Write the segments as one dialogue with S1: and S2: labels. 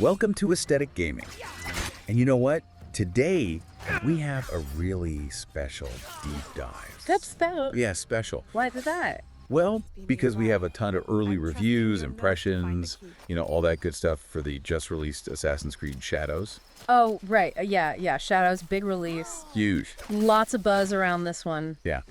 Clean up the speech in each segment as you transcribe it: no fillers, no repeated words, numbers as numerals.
S1: Welcome to Aesthetic Gaming. And you know what? Today, we have a really special deep dive.
S2: That's special.
S1: Yeah, special.
S2: Why is that?
S1: Well, because we have a ton of early reviews, impressions, all that good stuff for the just released Assassin's Creed Shadows.
S2: Oh, right. Yeah. Shadows, big release.
S1: Huge.
S2: Lots of buzz around this one.
S1: Yeah.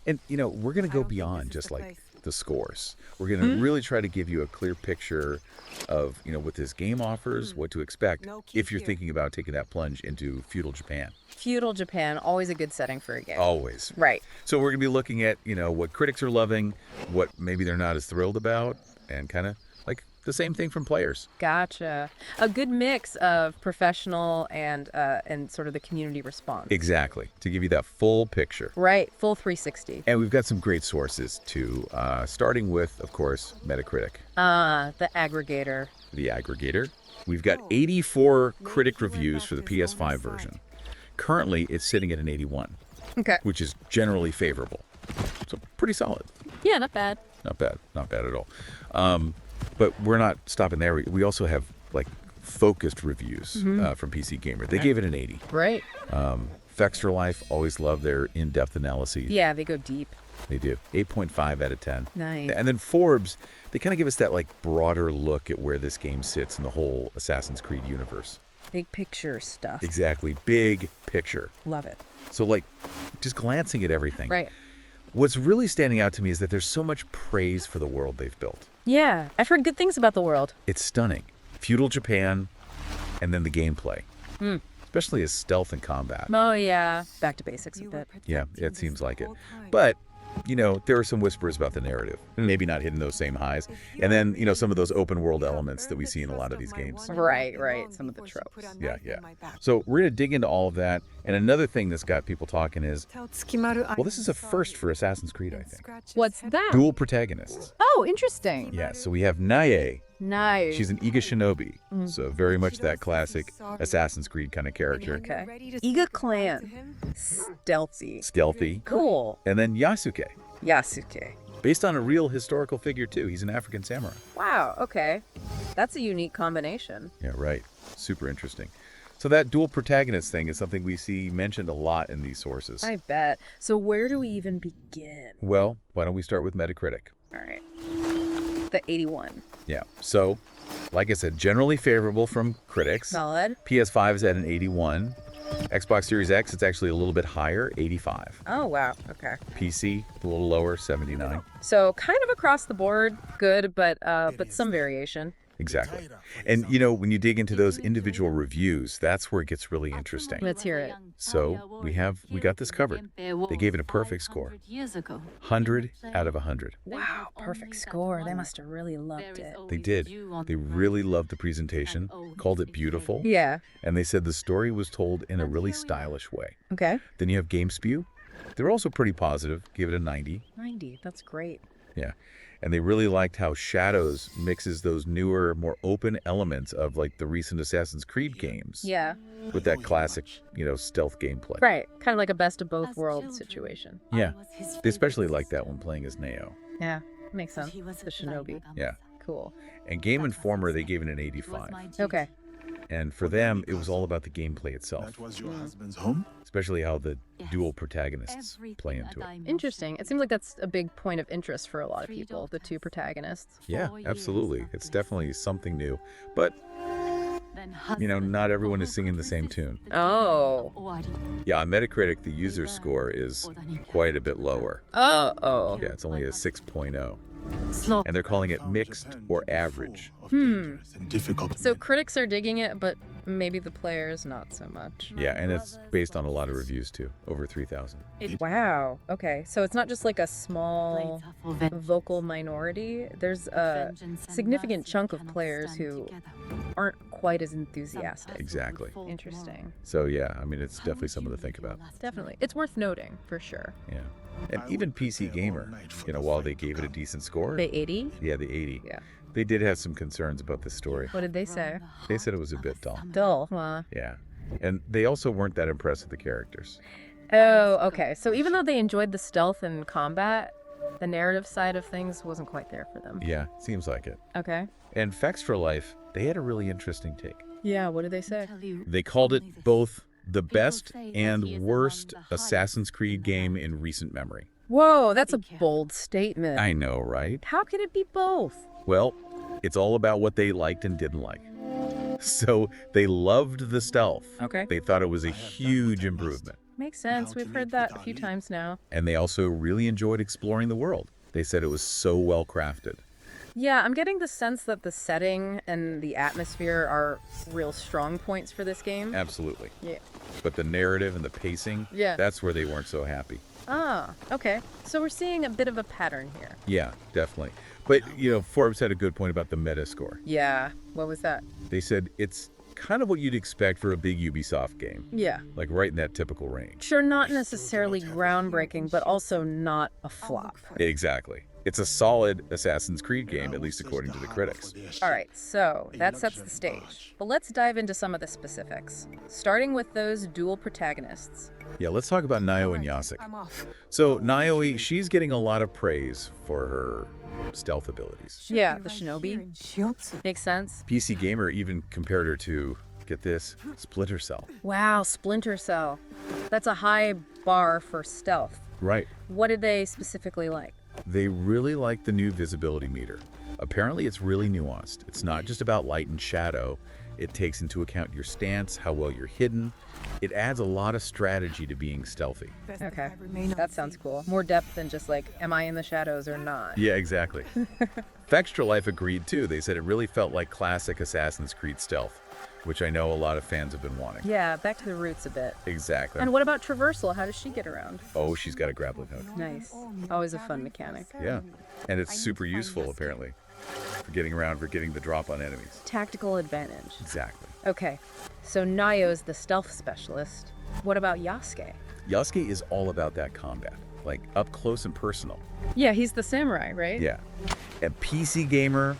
S1: And, we're going to go beyond just like the scores. We're going to really try to give you a clear picture of, what this game offers, what to expect if you're thinking about taking that plunge into feudal Japan.
S2: Feudal Japan, always a good setting for a game.
S1: Always.
S2: Right.
S1: So we're going to be looking at, what critics are loving, what maybe they're not as thrilled about, and kind of like the same thing from players.
S2: Gotcha. A good mix of professional and sort of the community response.
S1: Exactly. To give you that full picture.
S2: Right. Full 360.
S1: And we've got some great sources too, starting with, of course, Metacritic.
S2: The aggregator.
S1: The aggregator. We've got 84 critic reviews for the PS5 version. Currently, it's sitting at an 81,
S2: Okay.
S1: which is generally favorable. So pretty solid.
S2: Yeah, not bad.
S1: Not bad. Not bad at all. But we're not stopping there. We also have like focused reviews from PC Gamer. They gave it an 80.
S2: Right.
S1: Fextra Life always love their in-depth analyses.
S2: Yeah, they go deep.
S1: They do. 8.5 out of 10.
S2: Nice.
S1: And then Forbes, they kind of give us that like broader look at where this game sits in the whole Assassin's Creed universe.
S2: Big picture stuff.
S1: Exactly. Big picture.
S2: Love it.
S1: So like just glancing at everything.
S2: Right.
S1: What's really standing out to me is that there's so much praise for the world they've built.
S2: Yeah, I've heard good things about the world.
S1: It's stunning. Feudal Japan, and then the gameplay. Especially as stealth and combat.
S2: Oh, yeah. Back to basics a bit.
S1: Yeah, it seems like it. But, there are some whispers about the narrative. Maybe not hitting those same highs. And then, some of those open world elements that we see in a lot of these games.
S2: Right. Some of the tropes.
S1: Yeah. So we're going to dig into all of that. And another thing that's got people talking is, well, this is a first for Assassin's Creed, I think.
S2: What's that?
S1: Dual protagonists.
S2: Oh, interesting.
S1: Yeah, so we have Naoe.
S2: Nice.
S1: She's an Iga Shinobi, so very much that classic Assassin's Creed kind of character.
S2: Okay. Iga clan. Stealthy.
S1: Stealthy.
S2: Cool.
S1: And then Yasuke,
S2: Yasuke.
S1: based on a real historical figure too. He's an African samurai.
S2: Wow, okay. That's a unique combination.
S1: Yeah, right. Super interesting. So that dual protagonist thing is something we see mentioned a lot in these sources.
S2: I bet. So where do we even begin?
S1: Well, why don't we start with Metacritic?
S2: All right. The 81.
S1: Yeah. So, like I said, generally favorable from critics.
S2: Solid.
S1: PS5 is at an 81. Xbox Series X, it's actually a little bit higher, 85.
S2: Oh, wow. Okay.
S1: PC, a little lower, 79.
S2: So kind of across the board, good, but some variation.
S1: Exactly. And, when you dig into those individual reviews, that's where it gets really interesting.
S2: Let's hear it.
S1: So we got this covered. They gave it a perfect score. 100 out of 100.
S2: Wow, perfect score. They must have really loved it.
S1: They did. They really loved the presentation, called it beautiful.
S2: Yeah.
S1: And they said the story was told in a really stylish way.
S2: Okay.
S1: Then you have GameSpew. They're also pretty positive, gave it a 90.
S2: 90. That's great.
S1: Yeah. And they really liked how Shadows mixes those newer, more open elements of like the recent Assassin's Creed games.
S2: Yeah.
S1: With that classic, stealth gameplay.
S2: Right. Kind of like a best of both worlds situation.
S1: Yeah. They especially like that when playing as Naoe.
S2: Yeah. Makes sense. The shinobi.
S1: Yeah.
S2: Cool.
S1: And Game Informer, they gave it an 85.
S2: Okay.
S1: And for them, it was all about the gameplay itself.
S3: That was your husband's home?
S1: Especially how the dual protagonists play into it.
S2: Interesting. It seems like that's a big point of interest for a lot of people, the two protagonists.
S1: Yeah, absolutely. It's definitely something new. But, not everyone is singing the same tune.
S2: Oh.
S1: Yeah, on Metacritic, the user score is quite a bit lower.
S2: Oh.
S1: Yeah, it's only a 6.0. And they're calling it mixed or average.
S2: So critics are digging it, but maybe the players not so much.
S1: Yeah, and it's based on a lot of reviews too, over 3,000.
S2: Wow. Okay. So it's not just like a small vocal minority. There's a significant chunk of players who aren't quite as enthusiastic.
S1: Exactly.
S2: Interesting.
S1: So yeah, it's definitely something to think about.
S2: Definitely. It's worth noting, for sure.
S1: Yeah. And even PC Gamer, while they gave it a decent score.
S2: The 80?
S1: Yeah, the 80.
S2: Yeah.
S1: They did have some concerns about this story.
S2: What did they say?
S1: They said it was a bit dull.
S2: Dull. Wow.
S1: Yeah. And they also weren't that impressed with the characters.
S2: Oh, okay. So even though they enjoyed the stealth and combat, the narrative side of things wasn't quite there for them.
S1: Yeah, seems like it.
S2: Okay.
S1: And Fextra Life, they had a really interesting take.
S2: Yeah, what did they say?
S1: They called it both the best and worst Assassin's Creed game in recent memory.
S2: Whoa, that's a bold statement.
S1: I know, right?
S2: How can it be both?
S1: Well, it's all about what they liked and didn't like. So they loved the stealth.
S2: Okay.
S1: They thought it was a huge improvement.
S2: Makes sense. We've heard that a few times now.
S1: And they also really enjoyed exploring the world. They said it was so well crafted.
S2: Yeah, I'm getting the sense that the setting and the atmosphere are real strong points for this game.
S1: Absolutely.
S2: Yeah.
S1: But the narrative and the pacing, that's where they weren't so happy.
S2: Ah, okay. So we're seeing a bit of a pattern here.
S1: Yeah, definitely. But, Forbes had a good point about the meta score.
S2: Yeah. What was that?
S1: They said it's kind of what you'd expect for a big Ubisoft game.
S2: Yeah.
S1: Like right in that typical range.
S2: Sure, not necessarily groundbreaking, but also not a flop.
S1: Exactly. It's a solid Assassin's Creed game, at least according to the critics.
S2: All right, so that sets the stage. But let's dive into some of the specifics, starting with those dual protagonists.
S1: Yeah, let's talk about Naoe and Yasuke. So Naoe, she's getting a lot of praise for her stealth abilities.
S2: Yeah, the shinobi. Makes sense.
S1: PC Gamer even compared her to, get this, Splinter Cell.
S2: Wow, Splinter Cell. That's a high bar for stealth.
S1: Right.
S2: What did they specifically like?
S1: They really like the new visibility meter. Apparently it's really nuanced. It's not just about light and shadow. It takes into account your stance, how well you're hidden. It adds a lot of strategy to being stealthy.
S2: Okay, that sounds cool. More depth than just like, am I in the shadows or not?
S1: Yeah, exactly. Extra Life agreed too. They said it really felt like classic Assassin's Creed stealth, which I know a lot of fans have been wanting.
S2: Yeah, back to the roots a bit.
S1: Exactly.
S2: And what about traversal? How does she get around?
S1: Oh, she's got a grappling hook.
S2: Nice. Always a fun mechanic.
S1: Yeah, and it's super useful apparently for getting around, for getting the drop on enemies.
S2: Tactical advantage.
S1: Exactly.
S2: Okay, so Nao's the stealth specialist. What about Yasuke?
S1: Yasuke is all about that combat, like up close and personal.
S2: Yeah, he's the samurai, right?
S1: Yeah. And PC Gamer,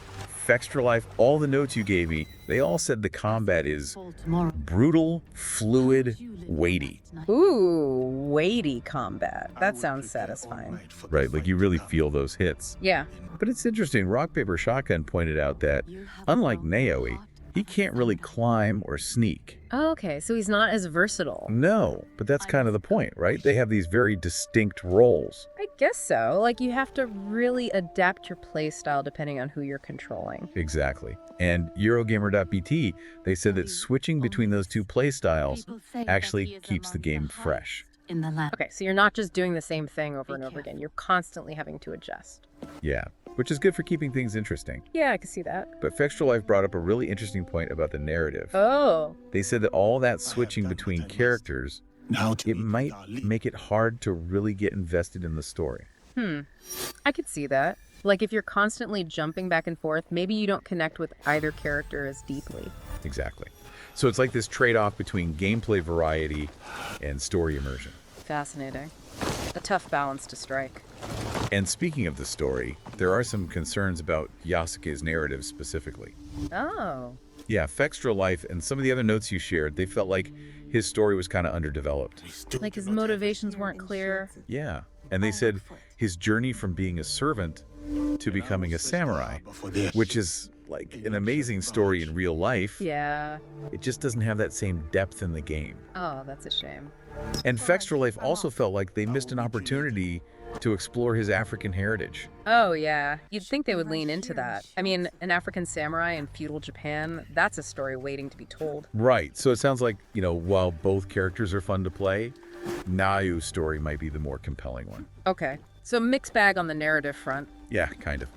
S1: Extra Life, all the notes you gave me, they all said the combat is brutal, fluid, weighty.
S2: Ooh, weighty combat. That sounds satisfying.
S1: Right, like you really feel those hits.
S2: Yeah.
S1: But it's interesting, Rock, Paper, Shotgun pointed out that, unlike Naoe, he can't really climb or sneak.
S2: Okay, so he's not as versatile.
S1: No, but that's kind of the point, right? They have these very distinct roles.
S2: I guess so. Like, you have to really adapt your playstyle depending on who you're controlling.
S1: Exactly. And Eurogamer.bt, they said that switching between those two playstyles actually keeps the game fresh.
S2: Okay, so you're not just doing the same thing over and over again. You're constantly having to adjust.
S1: Yeah, which is good for keeping things interesting.
S2: Yeah, I can see that.
S1: But Extra Life brought up a really interesting point about the narrative.
S2: Oh.
S1: They said that all that switching between characters, it might make it hard to really get invested in the story.
S2: I could see that. Like, if you're constantly jumping back and forth, maybe you don't connect with either character as deeply.
S1: Exactly. So it's like this trade-off between gameplay variety and story immersion.
S2: Fascinating. A tough balance to strike.
S1: And speaking of the story, there are some concerns about Yasuke's narrative specifically.
S2: Oh.
S1: Yeah, Extra Life and some of the other notes you shared, they felt like his story was kind of underdeveloped.
S2: Like his motivations weren't clear.
S1: Yeah, and they said his journey from being a servant to becoming a samurai, which is like an amazing story in real life.
S2: Yeah.
S1: It just doesn't have that same depth in the game.
S2: Oh, that's a shame.
S1: And Extra Life also felt like they missed an opportunity to explore his African heritage.
S2: Oh, yeah. You'd think they would lean into that. I mean, an African samurai in feudal Japan, that's a story waiting to be told.
S1: Right. So it sounds like, while both characters are fun to play, Naoe's story might be the more compelling one.
S2: Okay. So mixed bag on the narrative front.
S1: Yeah, kind of.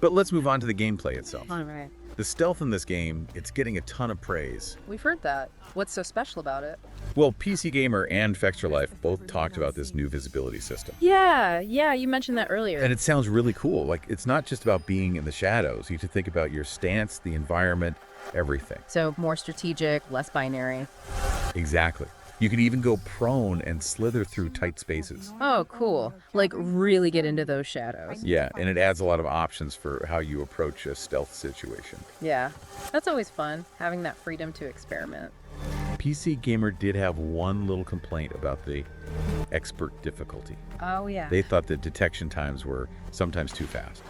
S1: But let's move on to the gameplay itself.
S2: All right.
S1: The stealth in this game, it's getting a ton of praise.
S2: We've heard that. What's so special about it?
S1: Well, PC Gamer and Extra Life both talked about this new visibility system.
S2: Yeah, you mentioned that earlier.
S1: And it sounds really cool. Like, it's not just about being in the shadows. You have to think about your stance, the environment, everything.
S2: So more strategic, less binary.
S1: Exactly. You could even go prone and slither through tight spaces.
S2: Oh, cool. Like, really get into those shadows.
S1: Yeah, and it adds a lot of options for how you approach a stealth situation.
S2: Yeah, that's always fun, having that freedom to experiment.
S1: PC Gamer did have one little complaint about the expert difficulty.
S2: Oh, yeah.
S1: They thought that detection times were sometimes too fast.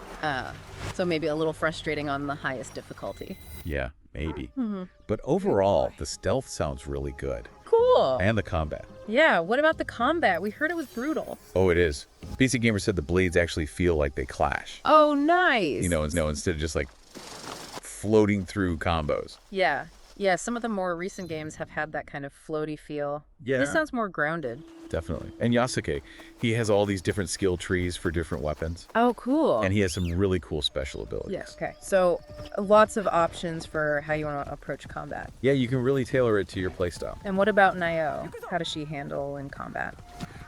S2: So maybe a little frustrating on the highest difficulty.
S1: Yeah, maybe. But overall, the stealth sounds really good.
S2: Cool.
S1: And the combat.
S2: Yeah, what about the combat? We heard it was brutal.
S1: Oh, it is. PC Gamer said the blades actually feel like they clash.
S2: Oh, nice.
S1: You know, instead of just like floating through combos.
S2: Yeah. Yeah, some of the more recent games have had that kind of floaty feel.
S1: Yeah.
S2: This sounds more grounded.
S1: Definitely. And Yasuke, he has all these different skill trees for different weapons.
S2: Oh, cool.
S1: And he has some really cool special abilities.
S2: Yeah, okay. So lots of options for how you want to approach combat.
S1: Yeah, you can really tailor it to your playstyle.
S2: And what about Naoe? How does she handle in combat?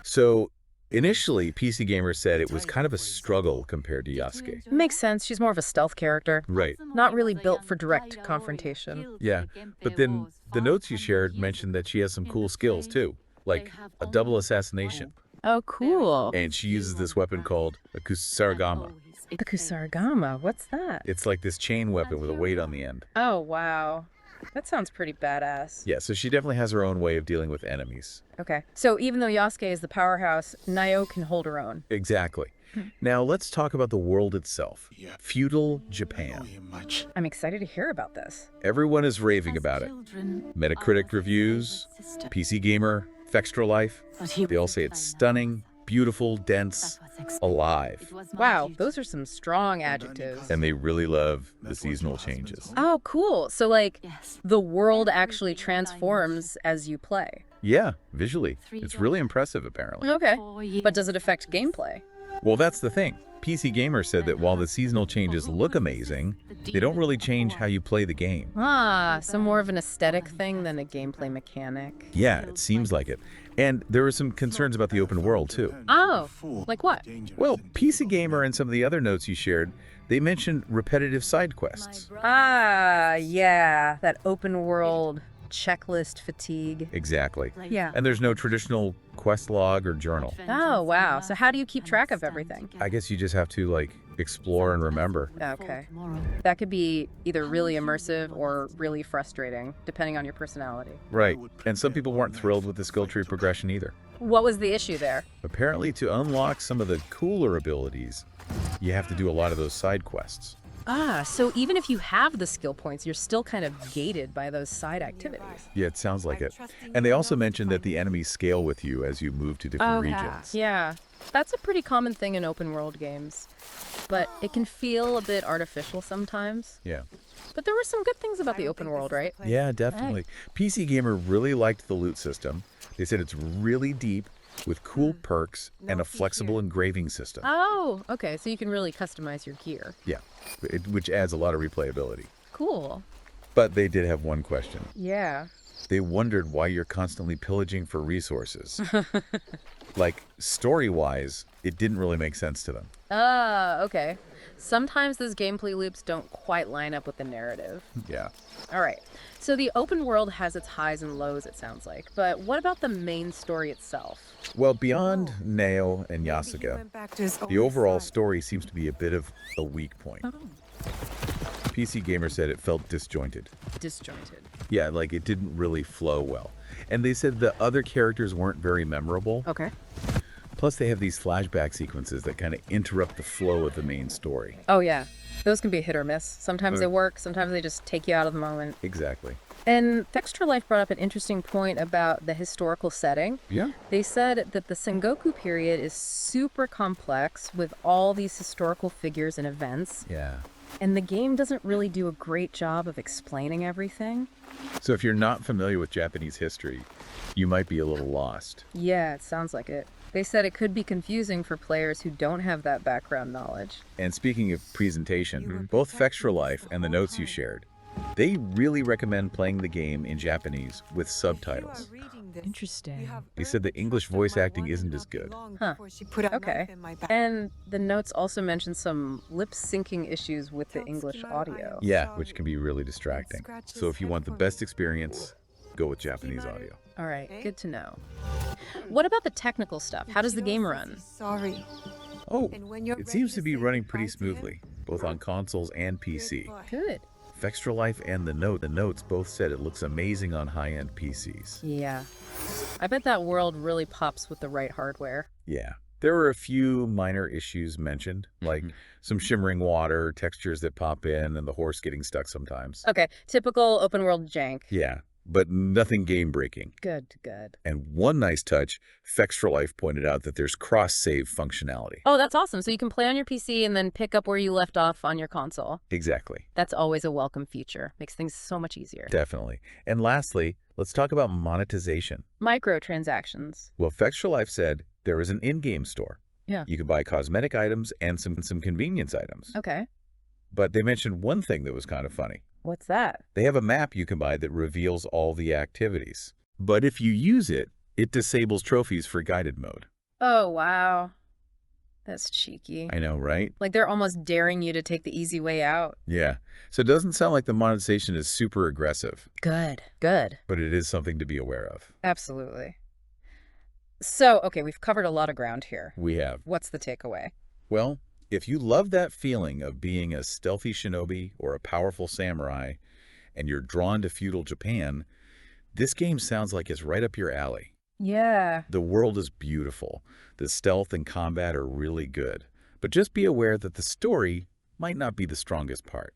S1: So initially, PC Gamer said it was kind of a struggle compared to Yasuke.
S2: Makes sense. She's more of a stealth character.
S1: Right.
S2: Not really built for direct confrontation.
S1: Yeah, but then the notes you shared mentioned that she has some cool skills too, like a double assassination.
S2: Oh, cool.
S1: And she uses this weapon called a kusarigama.
S2: The kusarigama, what's that?
S1: It's like this chain weapon with a weight on the end.
S2: Oh, wow. That sounds pretty badass.
S1: Yeah, so she definitely has her own way of dealing with enemies.
S2: Okay. So even though Yasuke is the powerhouse, Naoe can hold her own.
S1: Exactly. Now let's talk about the world itself. Feudal Japan.
S2: I'm excited to hear about this.
S1: Everyone is raving about it. Metacritic reviews, PC Gamer, Fextra Life, they all say it's stunning, beautiful, dense, alive.
S2: Wow, those are some strong adjectives.
S1: And they really love the seasonal changes.
S2: Oh, cool. So, like, the world actually transforms as you play.
S1: Yeah, visually. It's really impressive, apparently.
S2: Okay. But does it affect gameplay?
S1: Well, that's the thing. PC Gamer said that while the seasonal changes look amazing, they don't really change how you play the game.
S2: Ah, so more of an aesthetic thing than a gameplay mechanic.
S1: Yeah, it seems like it. And there were some concerns about the open world, too.
S2: Oh, like what?
S1: Well, PC Gamer and some of the other notes you shared, they mentioned repetitive side quests.
S2: Ah, yeah, that open world checklist fatigue.
S1: Exactly.
S2: Yeah.
S1: And there's no traditional quest log or journal.
S2: Oh, wow. So how do you keep track of everything?
S1: I guess you just have to, like, explore and remember.
S2: Okay. That could be either really immersive or really frustrating, depending on your personality.
S1: Right. And some people weren't thrilled with the skill tree progression either.
S2: What was the issue there?
S1: Apparently, to unlock some of the cooler abilities, you have to do a lot of those side quests.
S2: Ah, so even if you have the skill points, you're still kind of gated by those side activities.
S1: Yeah, it sounds like it. And they also mentioned that the enemies scale with you as you move to different regions.
S2: Yeah, that's a pretty common thing in open world games. But it can feel a bit artificial sometimes.
S1: Yeah.
S2: But there were some good things about the open world, right?
S1: Yeah, definitely. PC Gamer really liked the loot system. They said it's really deep, with cool perks and a flexible engraving system.
S2: Oh, okay. So you can really customize your gear.
S1: Yeah, which adds a lot of replayability.
S2: Cool.
S1: But they did have one question.
S2: Yeah.
S1: They wondered why you're constantly pillaging for resources. Like, story-wise, it didn't really make sense to them.
S2: Ah, okay. Sometimes those gameplay loops don't quite line up with the narrative.
S1: Yeah.
S2: All right. So the open world has its highs and lows, it sounds like. But what about the main story itself?
S1: Well, beyond Naoe and Yasuke, the overall story seems to be a bit of a weak point. PC Gamer said it felt disjointed.
S2: Disjointed.
S1: Yeah, like it didn't really flow well. And they said the other characters weren't very memorable.
S2: Okay.
S1: Plus, they have these flashback sequences that kind of interrupt the flow of the main story.
S2: Oh, yeah. Those can be hit or miss. Sometimes they work, sometimes they just take you out of the moment.
S1: Exactly.
S2: And Fextra Life brought up an interesting point about the historical setting.
S1: Yeah.
S2: They said that the Sengoku period is super complex with all these historical figures and events.
S1: Yeah.
S2: And the game doesn't really do a great job of explaining everything.
S1: So if you're not familiar with Japanese history, you might be a little lost.
S2: Yeah, it sounds like it. They said it could be confusing for players who don't have that background knowledge.
S1: And speaking of presentation, both Fextra Life and the notes you shared, they really recommend playing the game in Japanese with subtitles.
S2: Interesting.
S1: They said the English voice acting isn't as good.
S2: Huh. Okay. And the notes also mentioned some lip syncing issues with the English audio.
S1: Yeah, which can be really distracting. So if you want the best experience, go with Japanese audio.
S2: All right, good to know. What about the technical stuff? How does the game run?
S1: Oh, it seems to be running pretty smoothly, both on consoles and PC.
S2: Good.
S1: Fextra Life and the notes both said it looks amazing on high-end PCs.
S2: Yeah. I bet that world really pops with the right hardware.
S1: Yeah, There were a few minor issues mentioned, like some shimmering water, textures that pop in, and the horse getting stuck sometimes.
S2: Okay, typical open world jank.
S1: Yeah, but nothing game-breaking.
S2: Good, good.
S1: And one nice touch, Fex for Life pointed out that there's cross-save functionality.
S2: Oh, that's awesome. So you can play on your PC and then pick up where you left off on your console.
S1: Exactly.
S2: That's always a welcome feature. Makes things so much easier.
S1: Definitely. And lastly, let's talk about monetization.
S2: Microtransactions.
S1: Well, Fex for Life said there is an in-game store.
S2: Yeah.
S1: You can buy cosmetic items and some convenience items.
S2: Okay.
S1: But they mentioned one thing that was kind of funny.
S2: What's that?
S1: They have a map you can buy that reveals all the activities. But if you use it, it disables trophies for guided mode.
S2: Oh, wow. That's cheeky.
S1: I know, right?
S2: Like they're almost daring you to take the easy way out.
S1: Yeah. So it doesn't sound like the monetization is super aggressive.
S2: Good, good.
S1: But it is something to be aware of.
S2: Absolutely. So, okay, we've covered a lot of ground here.
S1: We have.
S2: What's the takeaway?
S1: Well, if you love that feeling of being a stealthy shinobi or a powerful samurai, and you're drawn to feudal Japan, this game sounds like it's right up your alley.
S2: Yeah.
S1: The world is beautiful. The stealth and combat are really good. But just be aware that the story might not be the strongest part.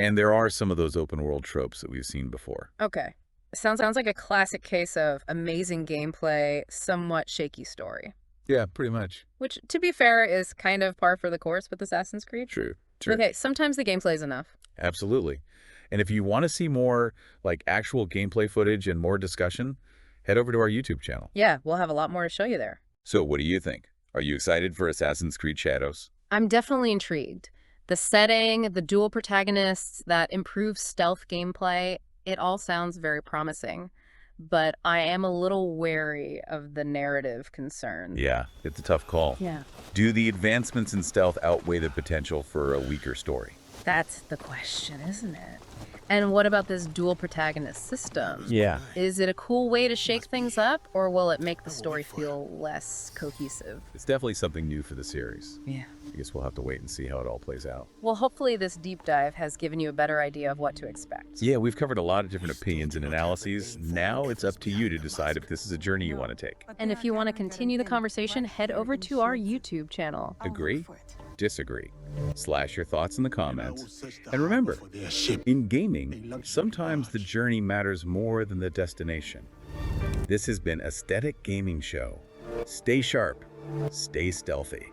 S1: And there are some of those open world tropes that we've seen before.
S2: Okay. Sounds like a classic case of amazing gameplay, somewhat shaky story.
S1: Yeah, pretty much.
S2: Which, to be fair, is kind of par for the course with Assassin's Creed.
S1: True. True.
S2: Okay, sometimes the gameplay is enough.
S1: Absolutely. And if you want to see more like actual gameplay footage and more discussion, head over to our YouTube channel.
S2: Yeah, we'll have a lot more to show you there.
S1: So what do you think? Are you excited for Assassin's Creed Shadows?
S2: I'm definitely intrigued. The setting, the dual protagonists, that improved stealth gameplay, it all sounds very promising. But I am a little wary of the narrative concerns.
S1: Yeah, it's a tough call.
S2: Yeah.
S1: Do the advancements in stealth outweigh the potential for a weaker story?
S2: That's the question, isn't it? And what about this dual protagonist system?
S1: Yeah.
S2: Is it a cool way to shake things up, or will it make the story feel less cohesive?
S1: It's definitely something new for the series.
S2: Yeah.
S1: I guess we'll have to wait and see how it all plays out.
S2: Well, hopefully this deep dive has given you a better idea of what to expect.
S1: Yeah, we've covered a lot of different opinions and analyses. Now it's up to you to decide if this is a journey you want to take.
S2: And if you want to continue the conversation, head over to our YouTube channel.
S1: Agree? Disagree? Slash your thoughts in the comments. And remember, in gaming, sometimes the journey matters more than the destination. This has been Aesthetic Gaming Show. Stay sharp, stay stealthy.